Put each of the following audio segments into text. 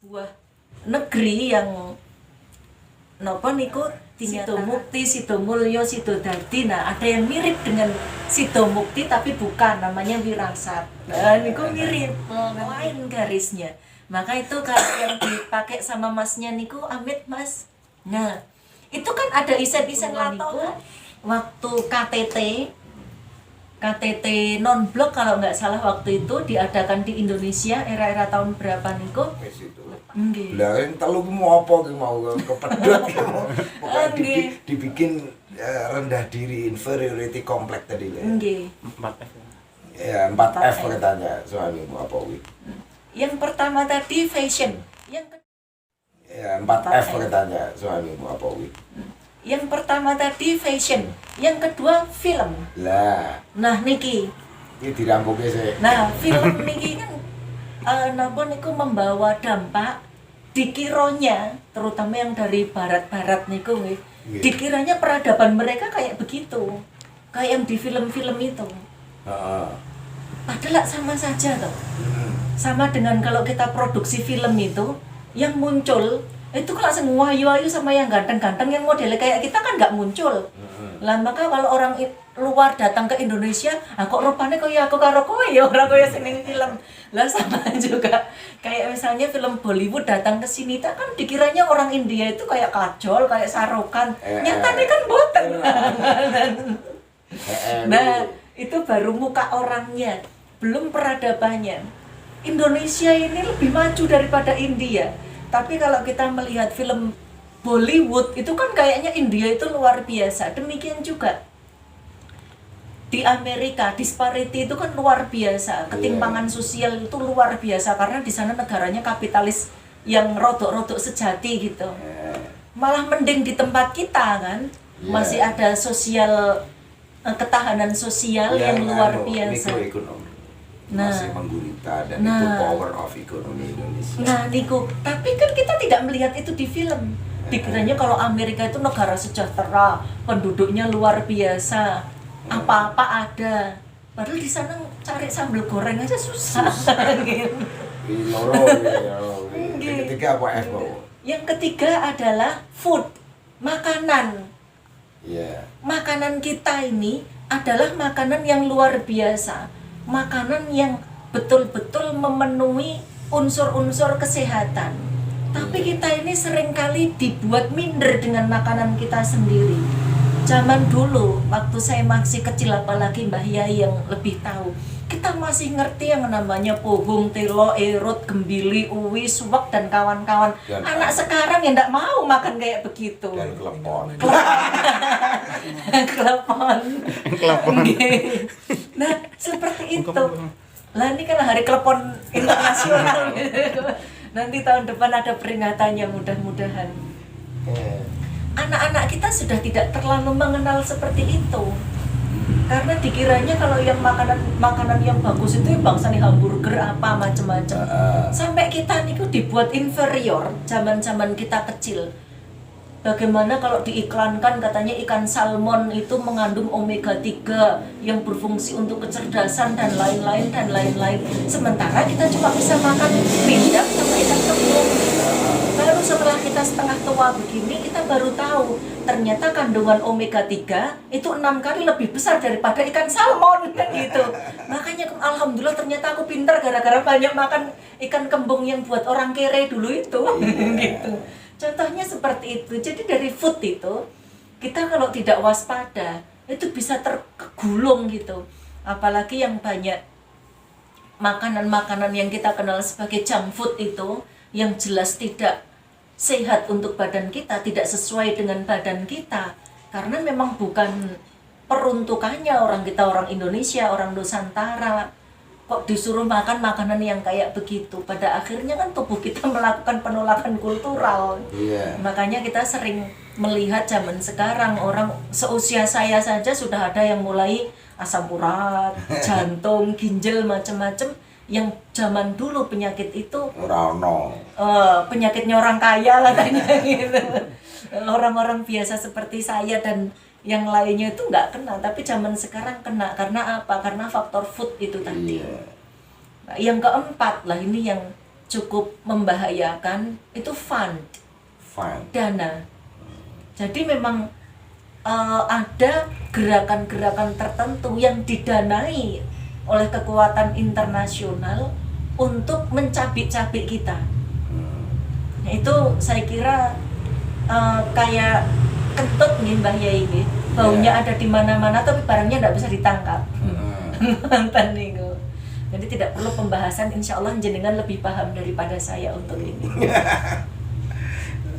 sebuah negeri yang napa niku Sidomukti, Sidomulyo, Sidodadi. Nah, ada yang mirip dengan Sidomukti tapi bukan, namanya Wirasat. Nah, niku mirip, lain garisnya. Maka itu kalau yang dipakai sama masnya niku Amit Mas. Nah, itu kan ada isen-isen latongan waktu KTT non-blok kalau nggak salah waktu itu diadakan di Indonesia era-era tahun berapa niku? Nggih. Lah yang telu mau apa ki mau kepedhot ki mau. Pokoknya dibikin rendah diri, inferiority complex tadi ya. Nggih. 4F. Ya, 4F katanya soalnya apa wi. Yang pertama tadi fashion. Ya, 4F katanya soalnya apa wi. Yang pertama tadi fashion, yang kedua film. Lah, nah niki dirambungke sih. Nah, film niki kan napa niku membawa dampak dikiranya, terutama yang dari barat-barat niku nggih. Dikiranya peradaban mereka kayak begitu. Kayak yang di film-film itu. Padahal sama saja toh. Sama dengan kalau kita produksi film itu, yang muncul itu kan langsung wayu-wayu sama yang ganteng-ganteng yang modelnya kayak kita kan nggak muncul. Lah maka kalau orang luar datang ke Indonesia, kok rupanya kaya aku karo kowe ya ora kaya seneng film. Lah sama juga kayak misalnya film Bollywood datang ke sini kan dikiranya orang India itu kayak kajol, kayak sarukan. Nyatanya kan boten. Nah, itu baru muka orangnya, belum peradabannya. Indonesia ini lebih maju daripada India. Tapi kalau kita melihat film Bollywood itu kan kayaknya India itu luar biasa. Demikian juga di Amerika, disparity itu kan luar biasa. Ketimpangan sosial itu luar biasa karena di sana negaranya kapitalis yang rodok-rodok sejati gitu. Malah mending di tempat kita kan masih ada sosial ketahanan sosial yang luar biasa. Masih menggurita dan itu power of ekonomi Indonesia. Nah, niku, tapi kan kita tidak melihat itu di film. Dikiranya kalau Amerika itu negara sejahtera, penduduknya luar biasa, apa-apa ada. Padahal di sana cari sambal goreng aja susah. Gitu. Yang ketiga apa F? Yang ketiga adalah food, makanan. Makanan kita ini adalah makanan yang luar biasa. Makanan yang betul-betul memenuhi unsur-unsur kesehatan. Tapi kita ini seringkali dibuat minder dengan makanan kita sendiri. Zaman dulu, waktu saya masih kecil, apalagi Mbah Yai yang lebih tahu, kita masih ngerti yang namanya pohung, telo, erot, gembili, uwi, suwak, dan kawan-kawan. Anak sekarang yang tidak mau makan kayak begitu. Dan klepon. Klepon. Nah, seperti itu. Lah ini kan hari klepon internasional. Nanti tahun depan ada peringatannya mudah-mudahan. Anak-anak kita sudah tidak terlalu mengenal seperti itu. Karena dikiranya kalau yang makanan yang bagus itu bangsa nih hamburger apa macam-macam. Sampai kita niku dibuat inferior zaman-zaman kita kecil. Bagaimana kalau diiklankan katanya ikan salmon itu mengandung omega 3 yang berfungsi untuk kecerdasan dan lain-lain dan lain-lain. Sementara kita cuma bisa makan pindang sama ikan kembung. Baru setelah kita setengah tua begini kita baru tahu ternyata kandungan omega 3 itu 6 kali lebih besar daripada ikan salmon kan gitu. Makanya alhamdulillah ternyata aku pintar gara-gara banyak makan ikan kembung yang buat orang kere dulu itu. Gitu. Contohnya seperti itu. Jadi dari food itu kita kalau tidak waspada itu bisa tergulung gitu. Apalagi yang banyak makanan-makanan yang kita kenal sebagai junk food itu yang jelas tidak sehat untuk badan kita, tidak sesuai dengan badan kita. Karena memang bukan peruntukannya orang kita, orang Indonesia, orang Nusantara. Kok disuruh makan makanan yang kayak begitu? Pada akhirnya kan tubuh kita melakukan penolakan kultural. Makanya kita sering melihat zaman sekarang orang seusia saya saja sudah ada yang mulai asam urat, jantung, ginjal macam-macam. Yang zaman dulu penyakit itu penyakitnya orang kaya katanya gitu. Orang-orang biasa seperti saya dan yang lainnya itu nggak kena, tapi zaman sekarang kena. Karena apa? Karena faktor food itu tadi. Nah, yang keempat lah ini yang cukup membahayakan itu fund, dana. Jadi memang ada gerakan-gerakan tertentu yang didanai oleh kekuatan internasional untuk mencabik-cabik kita. Nah, itu saya kira kayak kentut nih Mbah Yai ini, baunya ada di mana-mana tapi barangnya tidak bisa ditangkap. Mantan nih. Jadi tidak perlu pembahasan, insya Allah jenengan lebih paham daripada saya untuk ini.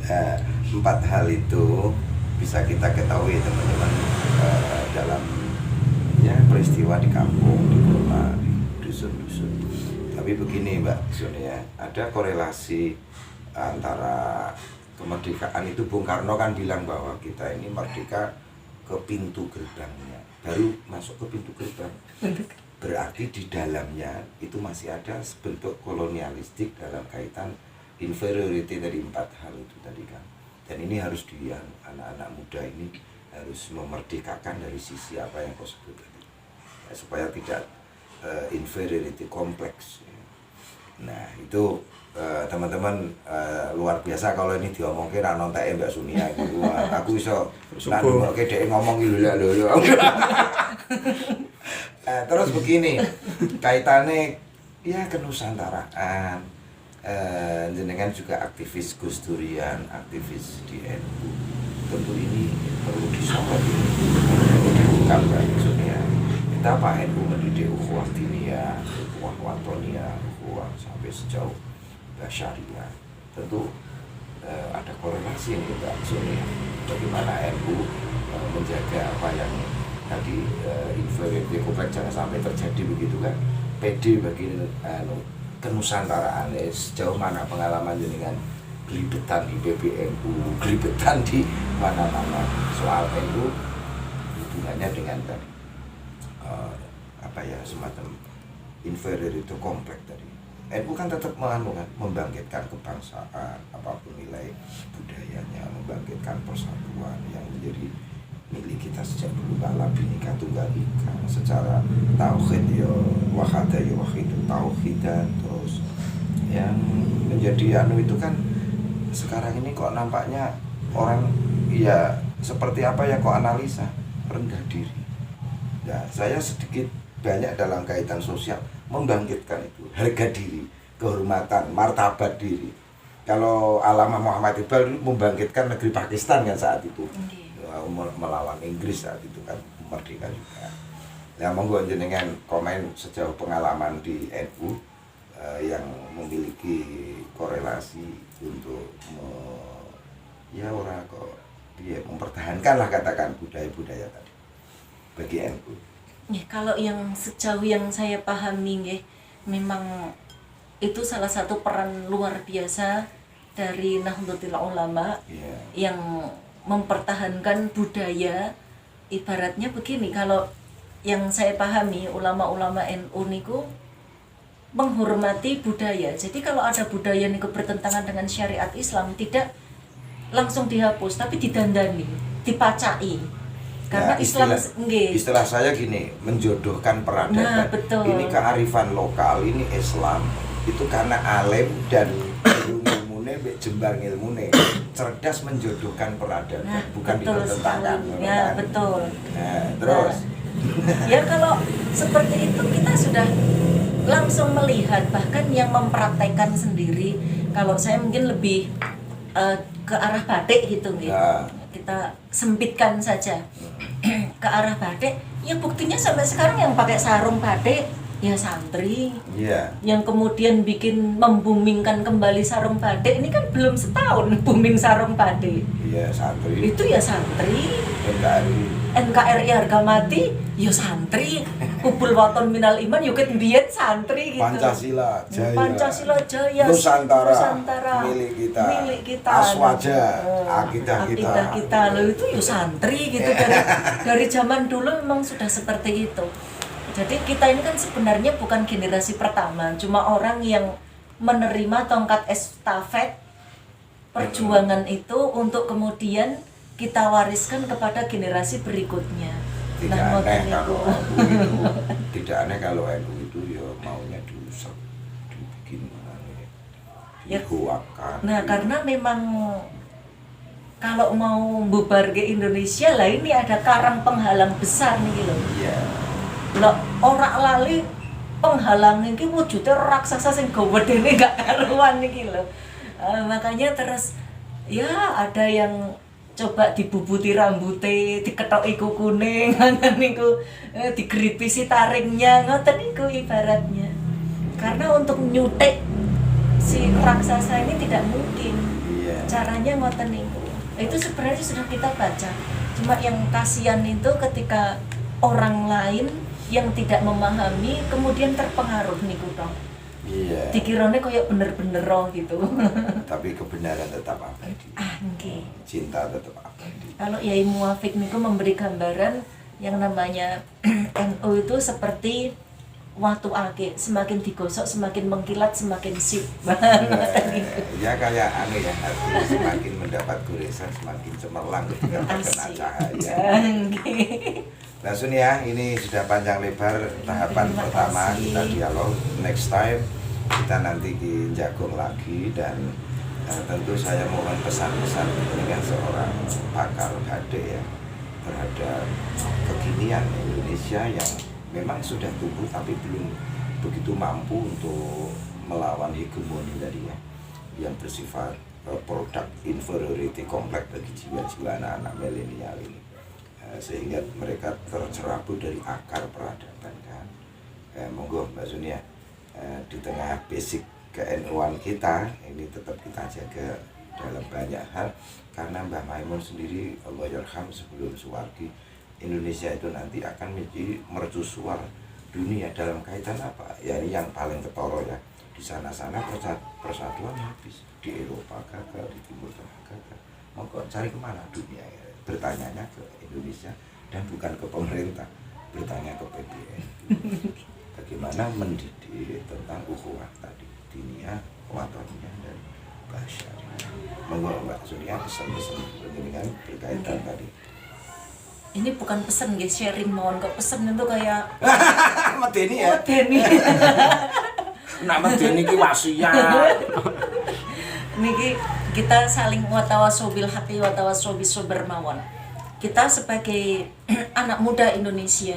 4 hal itu bisa kita ketahui teman-teman dalam peristiwa di kampung, di kota, di dusun-dusun. Tapi begini Mbak Sonia, ada korelasi antara kemerdekaan itu. Bung Karno kan bilang bahwa kita ini merdeka ke pintu gerbangnya, baru masuk ke pintu gerbang. Berarti di dalamnya itu masih ada bentuk kolonialistik dalam kaitan inferiority dari 4 hal itu tadi kan. Dan ini harus anak-anak muda ini harus memerdekakan dari sisi apa yang kau sebut tadi, ya, supaya tidak inferiority complex. Nah itu teman-teman luar biasa kalau ini diomongin anontek Mbak Sunia gitu. Aku iso nang dhek ngomong iki lho. Terus begini, kaitannya ya kenusantaraan, jenengan juga aktivis Gus Durian, aktivis di NU. Tentu ini perlu disorot ini, dibuka maksudnya. Kita Pak NU mendidik ukhuwah diniyah, ukhuwah watonia, ukhuwah sampai sejauh syariah. Tentu ada korelasi ini Mbak Sonia. Bagaimana NU menjaga apa yang tadi inferiority complex jangan sampai terjadi begitu kan. PD bagi kenusantaraan, sejauh mana pengalaman dengan gelibetan di PBNU, gelibetan di mana-mana soal NU hubungannya dengan tadi semacam inferiority complex tadi. NU kan tetap membangkitkan kebangsaan, apapun nilai budayanya, membangkitkan persatuan yang menjadi milik kita sejak dulu kala, Bhinneka Tunggal Ika, secara tauhid ya wahada ya wahidu tauhidan. Terus yang menjadi itu kan sekarang ini kok nampaknya orang ya seperti apa yang kok analisa, rendah diri. Ya saya sedikit banyak dalam kaitan sosial membangkitkan itu, harga diri, kehormatan, martabat diri. Kalau Alama Muhammad Iqbal membangkitkan negeri Pakistan kan saat itu, melawan Inggris saat itu kan, merdeka juga. Ya monggo jenengan komen sejauh pengalaman di NU yang memiliki korelasi untuk mempertahankan lah katakan budaya-budaya tadi bagi NU. Ya, kalau yang sejauh yang saya pahami memang itu salah satu peran luar biasa dari Nahdlatul Ulama yang mempertahankan budaya. Ibaratnya begini, kalau yang saya pahami ulama-ulama NU niku menghormati budaya. Jadi kalau ada budaya niku bertentangan dengan syariat Islam tidak langsung dihapus, tapi didandani, dipacai. Karena ya, istilah saya gini, menjodohkan peradaban. Nah, betul. Ini kearifan lokal, ini Islam. Itu karena alim dan ilmune jembar ilmune cerdas menjodohkan peradaban, bukan dipertentangkan. Ya, betul. Nah, terus ya kalau seperti itu kita sudah langsung melihat, bahkan yang mempraktekkan sendiri. Kalau saya mungkin lebih ke arah batik gitu ya. Kita sempitkan saja ke arah batik. Ya buktinya sampai sekarang yang pakai sarung batik ya santri. Yang kemudian bikin membumingkan kembali sarung batik ini kan belum setahun booming sarung batik. Iya, santri. Itu ya santri. NKRI harga mati ya santri. Kubul waton minal iman yuk mbiyen santri gitu. Pancasila Jaya. Nusantara milik kita. Aswaja akidah kita. Loh itu ya santri gitu. Dari zaman dulu memang sudah seperti itu. Jadi kita ini kan sebenarnya bukan generasi pertama, cuma orang yang menerima tongkat estafet perjuangan itu untuk kemudian kita wariskan kepada generasi berikutnya. Tidak aneh kalau NU itu ya maunya dirusak, dibikin Ya. dihuakan. Nah, karena memang kalau mau bubar ke Indonesia lah, ini ada karang penghalang besar nih loh. Iya. Lah ora lali penghalang iki wujude raksasa sing gawedene gak karuan iki lho. Makanya terus ya ada yang coba dibubuti rambute, diketoki kukune, ngoten niku, digeripisi taringnya, ngoten niku ibaratnya. Karena untuk nyutik si raksasa ini tidak mungkin. Iya. Caranya ngoten niku. Itu sebenarnya sudah kita baca. Cuma yang kasihan itu ketika orang lain yang tidak memahami kemudian terpengaruh niku toh. Iya. Dikirane koyo bener-bener roh gitu. Tapi kebenaran tetap abadi. Nggih. Cinta tetap abadi. Kalau Yai Muwafiq niku memberi gambaran yang namanya NU itu seperti watu ake, semakin digosok semakin mengkilat semakin sip. Ya kayak anu ya, artinya semakin mendapat goresan semakin cemerlang ketika terkena cahaya. Langsung ya, ini sudah panjang lebar tahapan pertama kita dialog. Next time kita nanti jagung lagi dan tentu saya mohon pesan-pesan dengan seorang pakar HD ya terhadap kekinian Indonesia yang memang sudah tumbuh tapi belum begitu mampu untuk melawan hegemoni tadi ya yang bersifat produk inferiority complex bagi jiwa-jiwa anak-anak milenial ini. Sehingga mereka tercerabut dari akar peradaban kan. Monggo Mbak Sunia, di tengah basic ke-NU-an kita ini tetap kita jaga dalam banyak hal karena Mbah Maimun sendiri Allah yarham sebelum suwargi Indonesia itu nanti akan menjadi mercusuar dunia dalam kaitan apa? Ya ini yang paling ketoro ya. Di sana-sana persatuan habis, di Eropa gagal, di Timur Tengah gagal. Mau cari kemana dunia ya? Bertanyanya ke Indonesia dan bukan ke pemerintah, bertanya ke PBN. Bagaimana mendidik tentang ukhuwah tadi, diniyah, wataniyah dan basyariyah. Monggo Mbak Sunia pesan-pesan dengan berkaitan tadi. Ini bukan pesan guys, sharing mohon kok pesan itu kayak Medeni ya. medeni. Nak medeni ki wasiat. Niki kita saling watawasobil haqi watawasobis sober mawon. Kita sebagai anak muda Indonesia,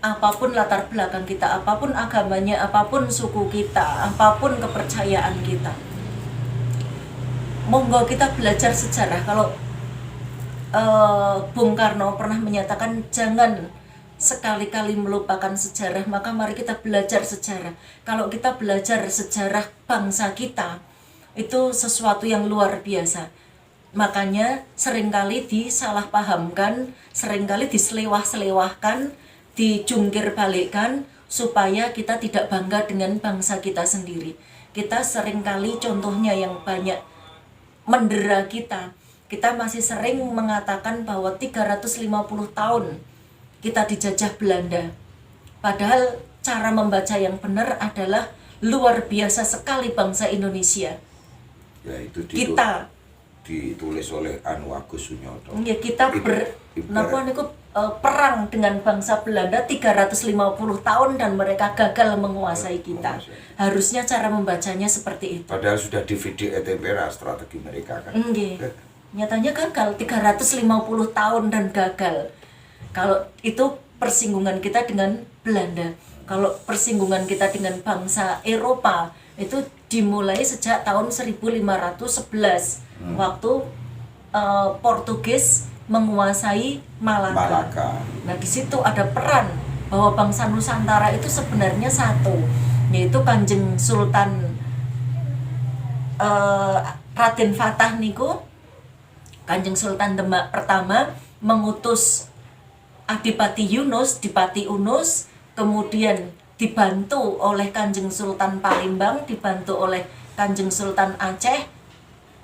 apapun latar belakang kita, apapun agamanya, apapun suku kita, apapun kepercayaan kita, monggo kita belajar sejarah. Kalau Bung Karno pernah menyatakan jangan sekali-kali melupakan sejarah, maka mari kita belajar sejarah. Kalau kita belajar sejarah bangsa kita, itu sesuatu yang luar biasa. Makanya seringkali disalahpahamkan, seringkali diselewah-selewahkan, dijungkir balikkan supaya kita tidak bangga dengan bangsa kita sendiri. Kita seringkali contohnya yang banyak mendera kita. Kita masih sering mengatakan bahwa 350 tahun kita dijajah Belanda. Padahal cara membaca yang benar adalah luar biasa sekali bangsa Indonesia. Ya itu Kita ditulis oleh Anu Agus Sunyoto. ya kita perang dengan bangsa Belanda 350 tahun dan mereka gagal menguasai kita. Harusnya cara membacanya seperti itu. Padahal sudah DVD Tempera strategi mereka kan. Nyatanya gagal 350 tahun dan gagal. Kalau itu persinggungan kita dengan Belanda. Kalau persinggungan kita dengan bangsa Eropa itu dimulai sejak tahun 1511 waktu Portugis menguasai Malaka. Nah, di situ ada peran bahwa bangsa Nusantara itu sebenarnya satu, yaitu Kanjeng Sultan Raden Fatah niku, Kanjeng Sultan Demak pertama mengutus Adipati Yunus, Dipati Unus, kemudian dibantu oleh Kanjeng Sultan Palembang, dibantu oleh Kanjeng Sultan Aceh,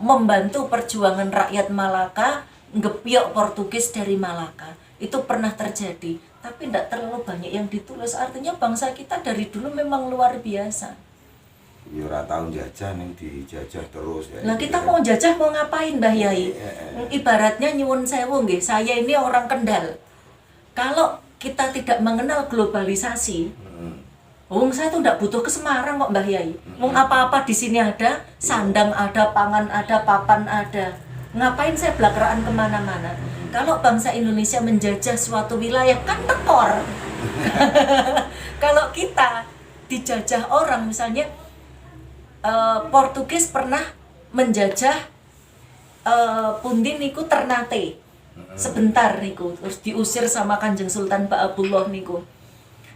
membantu perjuangan rakyat Malaka, ngepiok Portugis dari Malaka. Itu pernah terjadi, tapi tidak terlalu banyak yang ditulis. Artinya bangsa kita dari dulu memang luar biasa. Ya ora tau jajah ning dijajah terus ya. Nah, kita mau jajah mau ngapain Mbah Yai? Ibaratnya nyuwun sewu nggih, saya ini orang Kendal. Kalau kita tidak mengenal globalisasi, Wong saya tuh nggak butuh ke Semarang kok Mbah Yai. Wong apa-apa di sini ada, sandang ada, pangan ada, papan ada. Ngapain saya belakaraan kemana-mana? Kalau bangsa Indonesia menjajah suatu wilayah kan tekor. Kalau kita dijajah orang, misalnya Portugis pernah menjajah pundi niku Ternate. Sebentar niku, terus diusir sama Kanjeng Sultan Ba'abullah niku.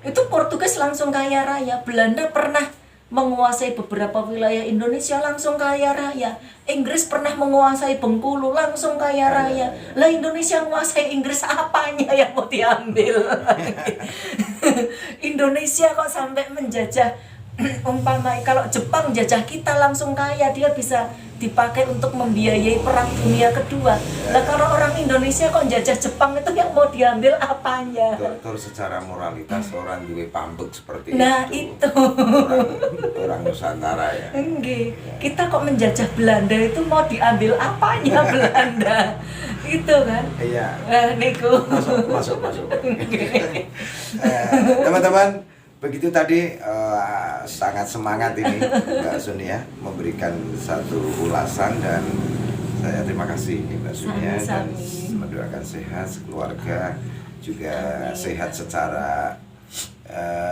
Itu Portugis langsung kaya raya. Belanda pernah menguasai beberapa wilayah Indonesia langsung kaya raya. Inggris pernah menguasai Bengkulu langsung kaya raya. Lah Indonesia menguasai Inggris apanya yang mau diambil? Indonesia kok sampai menjajah umpama kalau Jepang jajah kita langsung kaya, dia bisa dipakai untuk membiayai perang dunia kedua. Lah kalau orang Indonesia kok jajah Jepang itu yang mau diambil apanya? Terus secara moralitas orang juga pambek seperti Nah itu. itu. Orang Nusantara ya. Enggak, kita kok menjajah Belanda itu mau diambil apanya Belanda? Itu kan? Iya. Niku. Masuk. Teman-teman, begitu tadi sangat semangat ini Mbak Sunia memberikan satu ulasan, dan saya terima kasih Mbak Sunia dan mendoakan sehat keluarga juga. Amin. Sehat secara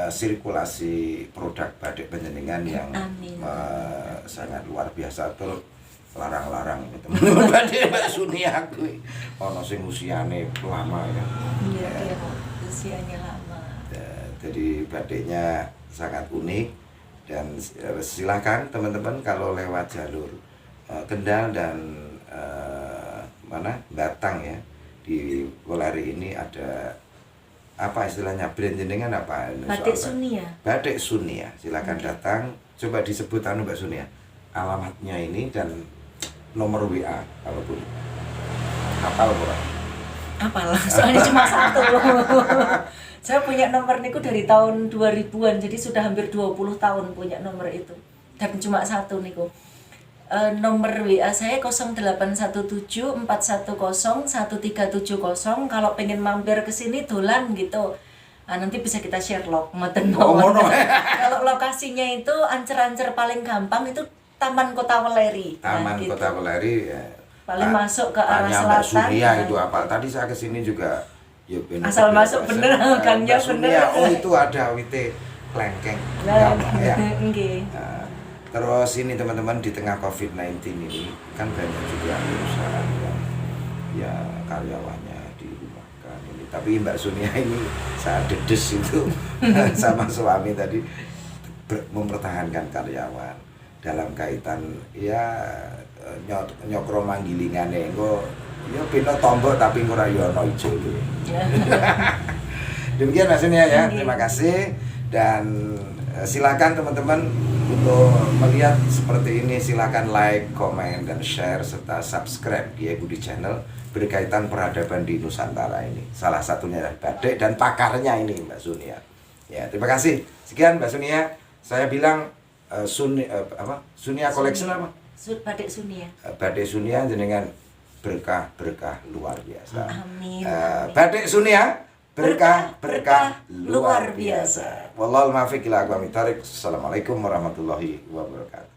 sirkulasi produk batik panjenengan yang sangat luar biasa tuh. Larang-larang ini teman-teman batik Mbak Sunia kuwi ono sing usiane lama ya. Iya, usianya lama. Jadi batiknya sangat unik, dan silakan teman-teman kalau lewat jalur Kendal dan Batang ya, di Wolari ini ada apa istilahnya, brand jenengan apa? Batik Sunia. Batik Sunia, silakan datang. Coba disebut Mbak Sunia alamatnya ini dan nomor WA kalaupun hafal kurang. Apalah, soalnya cuma satu. Saya punya nomor niku dari tahun 2000-an, jadi sudah hampir 20 tahun punya nomor itu. Dan cuma satu niku. Nomor WA saya 081741013770. Kalau pengen mampir ke sini dolan gitu. Nanti bisa kita share log mboten mawon. Kalau lokasinya itu ancer-ancer paling gampang itu Taman Kota Weleri. Taman gitu. Kota Weleri ya. Paling masuk ke arah Tanya selatan. Mbak Sunia itu apa? Tadi saya kesini juga ya asal masuk bener, gangnya bener. Oh itu ada wite klengkeng. Nah, Ya. nggih. Nah, terus ini teman-teman, di tengah COVID-19 ini kan banyak juga perusahaan yang ya karyawannya dirumahkan ini. Tapi Mbak Sunia ini saat dedes itu sama suami tadi mempertahankan karyawan dalam kaitan ya nyokro manggilingane engko ya pino tombok tapi ora yo ono ijo gitu. Demikian Mas Sunia ya. Terima kasih, dan silakan teman-teman untuk melihat seperti ini, silakan like, komen, dan share serta subscribe Kiai Budi Channel berkaitan peradaban di Nusantara ini. Salah satunya adalah batik dan pakarnya ini Mbak Sunia. Ya, terima kasih. Sekian Mbak Sunia. Saya bilang Sunia Collection apa? Batik Sunia. Batik Sunia jenengan berkah luar biasa. Amin. Batik Sunia berkah luar biasa. Wallahul muwaffiq ila aqwamit thoriq. Assalamualaikum warahmatullahi wabarakatuh.